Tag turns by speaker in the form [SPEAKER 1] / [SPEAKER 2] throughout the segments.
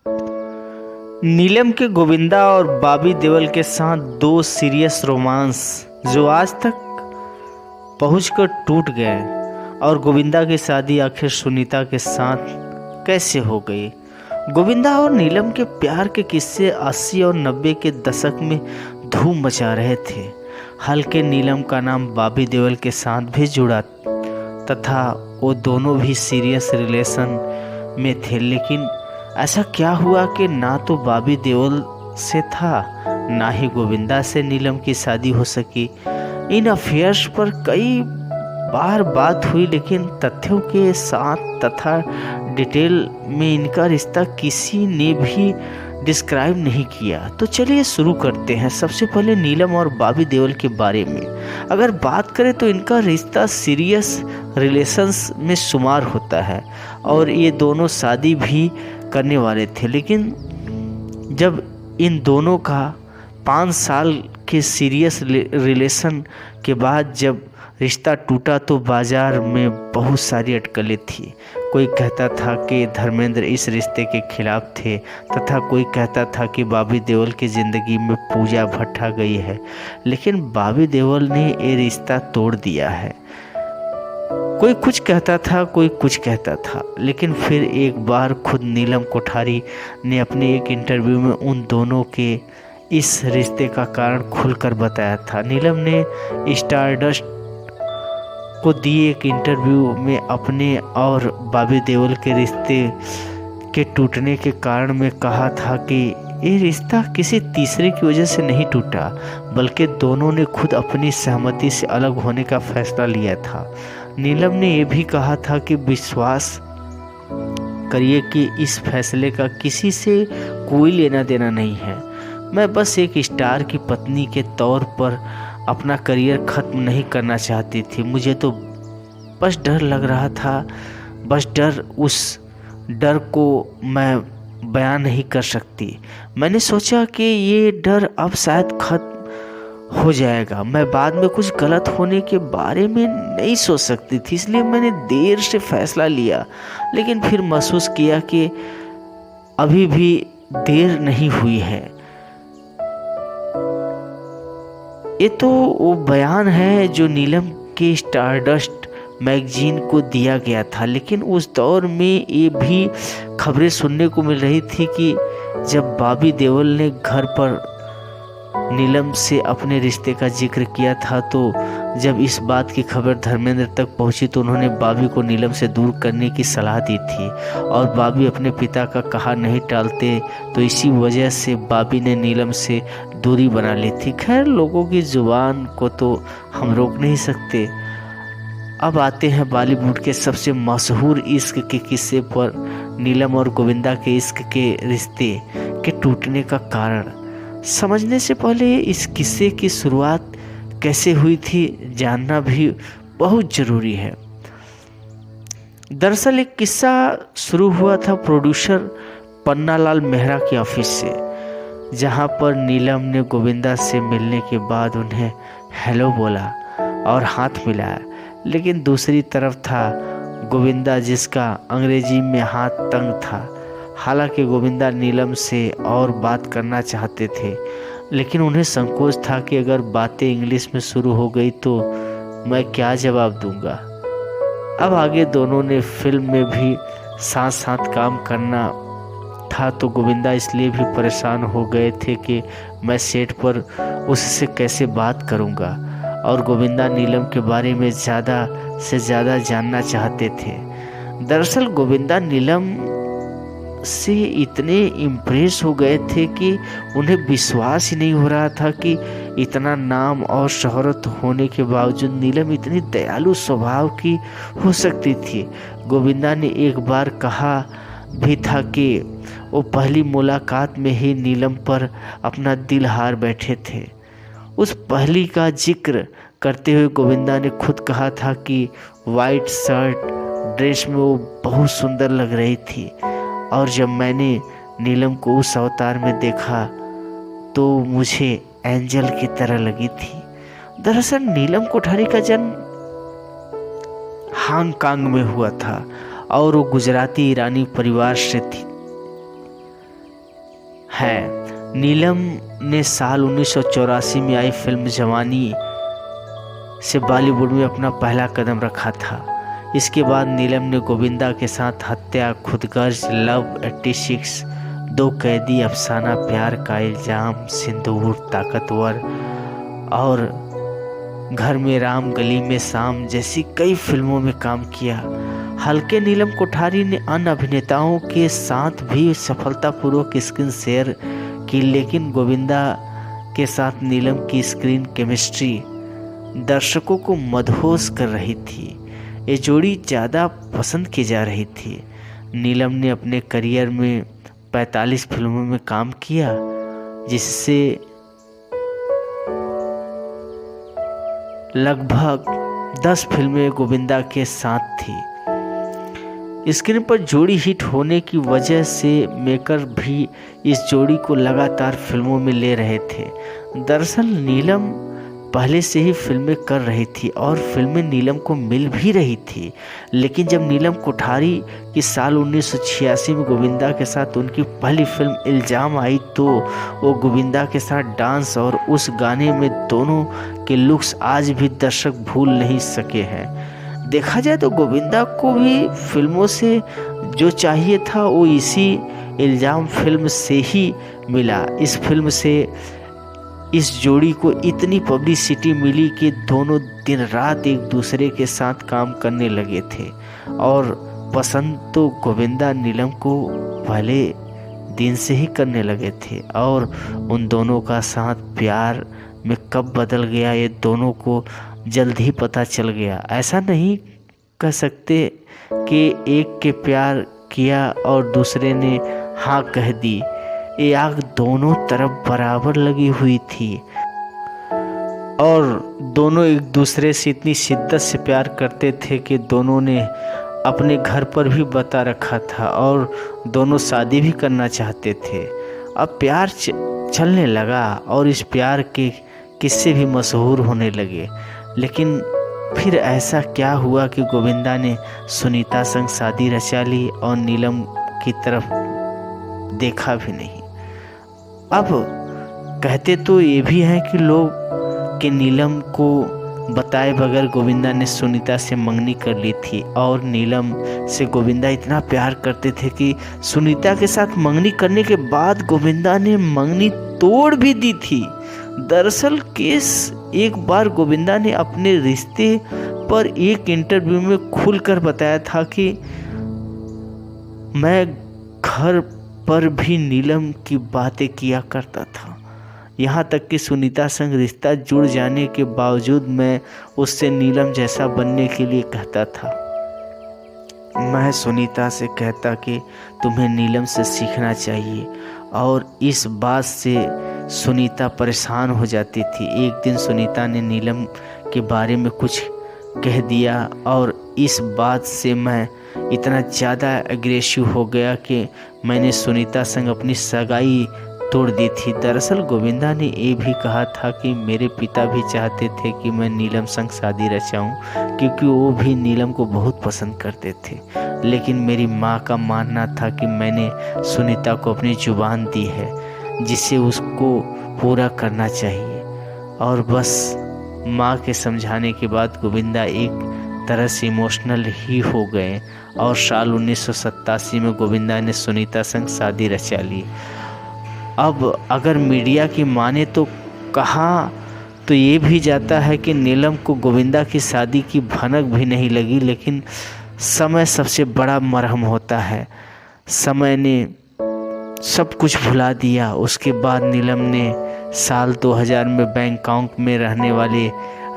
[SPEAKER 1] नीलम के गोविंदा और बॉबी देओल के साथ दो सीरियस रोमांस जो आज तक पहुंचकर टूट गए। और गोविंदा की शादी आखिर सुनीता के साथ कैसे हो गई। गोविंदा और नीलम के प्यार के किस्से 80 और 90 के दशक में धूम मचा रहे थे। हल्के नीलम का नाम बॉबी देओल के साथ भी जुड़ा तथा वो दोनों भी सीरियस रिलेशन में थे। लेकिन ऐसा क्या हुआ कि ना तो बॉबी देओल से था ना ही गोविंदा से नीलम की शादी हो सकी। इन अफेयर्स पर कई बार बात हुई, लेकिन तथ्यों के साथ तथा डिटेल में इनका रिश्ता किसी ने भी डिस्क्राइब नहीं किया। तो चलिए शुरू करते हैं। सबसे पहले नीलम और बॉबी देओल के बारे में अगर बात करें तो इनका रिश्ता सीरियस रिलेशंस में शुमार होता है और ये दोनों शादी भी करने वाले थे। लेकिन जब इन दोनों का 5 साल के सीरियस रिलेशन के बाद जब रिश्ता टूटा तो बाजार में बहुत सारी अटकलें थी। कोई कहता था कि धर्मेंद्र इस रिश्ते के खिलाफ थे तथा कोई कहता था कि बॉबी देओल की ज़िंदगी में पूजा भट्ट आ गई है। लेकिन बॉबी देओल ने ये रिश्ता तोड़ दिया है। कोई कुछ कहता था, कोई कुछ कहता था, लेकिन फिर एक बार खुद नीलम कोठारी ने अपने एक इंटरव्यू में उन दोनों के इस रिश्ते का कारण खुलकर बताया था। नीलम ने स्टारडस्ट को दिए एक इंटरव्यू में अपने और बॉबी देओल के रिश्ते के टूटने के कारण में कहा था कि ये रिश्ता किसी तीसरे की वजह से नहीं टूटा, बल्कि दोनों ने खुद अपनी सहमति से अलग होने का फैसला लिया था। नीलम ने यह भी कहा था कि विश्वास करिए कि इस फैसले का किसी से कोई लेना देना नहीं है। मैं बस एक स्टार की पत्नी के तौर पर अपना करियर ख़त्म नहीं करना चाहती थी। मुझे तो बस डर लग रहा था, बस डर, उस डर को मैं बयान नहीं कर सकती। मैंने सोचा कि ये डर अब शायद ख़त्म हो जाएगा। मैं बाद में कुछ गलत होने के बारे में नहीं सोच सकती थी, इसलिए मैंने देर से फैसला लिया। लेकिन फिर महसूस किया कि अभी भी देर नहीं हुई है। ये तो वो बयान है जो नीलम के स्टारडस्ट मैगजीन को दिया गया था। लेकिन उस दौर में ये भी खबरें सुनने को मिल रही थी कि जब बॉबी देओल ने घर पर नीलम से अपने रिश्ते का जिक्र किया था, तो जब इस बात की खबर धर्मेंद्र तक पहुंची तो उन्होंने बॉबी को नीलम से दूर करने की सलाह दी थी। और बॉबी अपने पिता का कहा नहीं टालते, तो इसी वजह से बॉबी ने नीलम से दूरी बना ली थी। खैर, लोगों की जुबान को तो हम रोक नहीं सकते। अब आते हैं बॉलीवुड के सबसे मशहूर इश्क के किस्से पर, नीलम और गोविंदा के इश्क के रिश्ते के टूटने का कारण। समझने से पहले इस किस्से की शुरुआत कैसे हुई थी जानना भी बहुत ज़रूरी है। दरअसल एक किस्सा शुरू हुआ था प्रोड्यूसर पन्नालाल मेहरा के ऑफिस से, जहां पर नीलम ने गोविंदा से मिलने के बाद उन्हें हेलो बोला और हाथ मिलाया। लेकिन दूसरी तरफ था गोविंदा, जिसका अंग्रेजी में हाथ तंग था। हालांकि गोविंदा नीलम से और बात करना चाहते थे, लेकिन उन्हें संकोच था कि अगर बातें इंग्लिश में शुरू हो गई तो मैं क्या जवाब दूंगा। अब आगे दोनों ने फिल्म में भी साथ साथ काम करना था, तो गोविंदा इसलिए भी परेशान हो गए थे कि मैं सेट पर उससे कैसे बात करूंगा। और गोविंदा नीलम के बारे में ज़्यादा से ज़्यादा जानना चाहते थे। दरअसल गोविंदा नीलम से इतने इम्प्रेस हो गए थे कि उन्हें विश्वास ही नहीं हो रहा था कि इतना नाम और शोहरत होने के बावजूद नीलम इतनी दयालु स्वभाव की हो सकती थी। गोविंदा ने एक बार कहा भी था कि वो पहली मुलाकात में ही नीलम पर अपना दिल हार बैठे थे। उस पहली का जिक्र करते हुए गोविंदा ने खुद कहा था कि वाइट शर्ट ड्रेस में वो बहुत सुंदर लग रही थी, और जब मैंने नीलम को उस अवतार में देखा तो मुझे एंजल की तरह लगी थी। दरअसल नीलम कोठारी का जन्म हांगकांग में हुआ था और वो गुजराती ईरानी परिवार से थी। है। नीलम ने साल 1984 में आई फिल्म जवानी से बॉलीवुड में अपना पहला कदम रखा था। इसके बाद नीलम ने गोविंदा के साथ हत्या, खुदगर्ज, लव 86, दो कैदी, अफसाना, प्यार का इल्जाम, सिंदूर, ताकतवर और घर में राम, गली में शाम जैसी कई फिल्मों में काम किया। हल्के नीलम कोठारी ने अन्य अभिनेताओं के साथ भी सफलतापूर्वक स्क्रीन शेयर की, लेकिन गोविंदा के साथ नीलम की स्क्रीन केमिस्ट्री दर्शकों को मदहोश कर रही थी। ये जोड़ी ज़्यादा पसंद की जा रही थी। नीलम ने अपने करियर में 45 फिल्मों में काम किया, जिससे लगभग 10 फिल्में गोविंदा के साथ थी। स्क्रीन पर जोड़ी हिट होने की वजह से मेकर भी इस जोड़ी को लगातार फिल्मों में ले रहे थे। दरअसल नीलम पहले से ही फिल्में कर रही थी और फिल्में नीलम को मिल भी रही थी, लेकिन जब नीलम कोठारी की साल 1986 में गोविंदा के साथ उनकी पहली फिल्म इल्जाम आई तो वो गोविंदा के साथ डांस और उस गाने में दोनों के लुक्स आज भी दर्शक भूल नहीं सके हैं। देखा जाए तो गोविंदा को भी फिल्मों से जो चाहिए था वो इसी इल्जाम फिल्म से ही मिला। इस फिल्म से इस जोड़ी को इतनी पब्लिसिटी मिली कि दोनों दिन रात एक दूसरे के साथ काम करने लगे थे और पसंद तो गोविंदा नीलम को पहले दिन से ही करने लगे थे। और उन दोनों का साथ प्यार में कब बदल गया ये दोनों को जल्द ही पता चल गया। ऐसा नहीं कह सकते कि एक के प्यार किया और दूसरे ने हाँ कह दी। ये आग दोनों तरफ बराबर लगी हुई थी और दोनों एक दूसरे से इतनी शिद्दत से प्यार करते थे कि दोनों ने अपने घर पर भी बता रखा था और दोनों शादी भी करना चाहते थे। अब प्यार चलने लगा और इस प्यार के किस्से भी मशहूर होने लगे। लेकिन फिर ऐसा क्या हुआ कि गोविंदा ने सुनीता संग शादी रचा ली और नीलम की तरफ देखा भी नहीं। अब कहते तो ये भी हैं कि लोग कि नीलम को बताए बगैर गोविंदा ने सुनीता से मंगनी कर ली थी और नीलम से गोविंदा इतना प्यार करते थे कि सुनीता के साथ मंगनी करने के बाद गोविंदा ने मंगनी तोड़ भी दी थी। दरअसल केस एक बार गोविंदा ने अपने रिश्ते पर एक इंटरव्यू में खुलकर बताया था कि मैं घर पर भी नीलम की बातें किया करता था, यहाँ तक कि सुनीता संग रिश्ता जुड़ जाने के बावजूद मैं उससे नीलम जैसा बनने के लिए कहता था। मैं सुनीता से कहता कि तुम्हें नीलम से सीखना चाहिए और इस बात से सुनीता परेशान हो जाती थी। एक दिन सुनीता ने नीलम के बारे में कुछ कह दिया और इस बात से मैं इतना ज़्यादा एग्रेसिव हो गया कि मैंने सुनीता संग अपनी सगाई तोड़ दी थी। दरअसल गोविंदा ने ये भी कहा था कि मेरे पिता भी चाहते थे कि मैं नीलम संग शादी रचाऊं क्योंकि वो भी नीलम को बहुत पसंद करते थे, लेकिन मेरी माँ का मानना था कि मैंने सुनीता को अपनी जुबान दी है जिसे उसको पूरा करना चाहिए। और बस माँ के समझाने के बाद गोविंदा एक तरह से इमोशनल ही हो गए और साल 1987 में गोविंदा ने सुनीता संग शादी रचा ली। अब अगर मीडिया की माने तो कहा तो ये भी जाता है कि नीलम को गोविंदा की शादी की भनक भी नहीं लगी, लेकिन समय सबसे बड़ा मरहम होता है। समय ने सब कुछ भुला दिया। उसके बाद नीलम ने साल 2000 में बैंकॉक में रहने वाले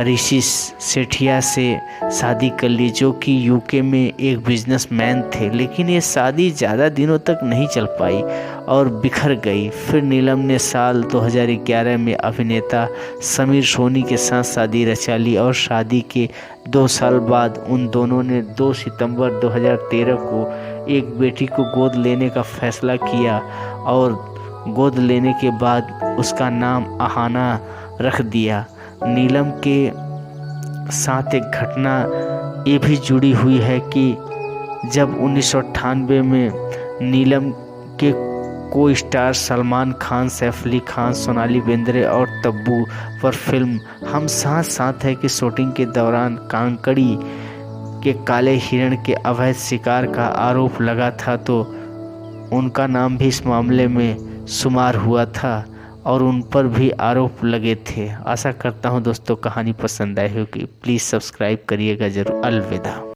[SPEAKER 1] ऋषि सेठिया से शादी कर ली, जो कि यूके में एक बिजनेसमैन थे। लेकिन ये शादी ज़्यादा दिनों तक नहीं चल पाई और बिखर गई। फिर नीलम ने साल 2011 में अभिनेता समीर सोनी के साथ शादी रचा ली और शादी के 2 साल बाद उन दोनों ने 2 सितंबर 2013 को एक बेटी को गोद लेने का फैसला किया और गोद लेने के बाद उसका नाम आहाना रख दिया। नीलम के साथ एक घटना ये भी जुड़ी हुई है कि जब 1998 में नीलम के को स्टार सलमान खान, सैफ अली खान, सोनाली बेंद्रे और तब्बू पर फिल्म हम साथ साथ है की शूटिंग के दौरान कांकड़ी के काले हिरण के अवैध शिकार का आरोप लगा था, तो उनका नाम भी इस मामले में शुमार हुआ था और उन पर भी आरोप लगे थे। आशा करता हूँ दोस्तों कहानी पसंद आई होगी। प्लीज़ सब्सक्राइब करिएगा ज़रूर। अलविदा।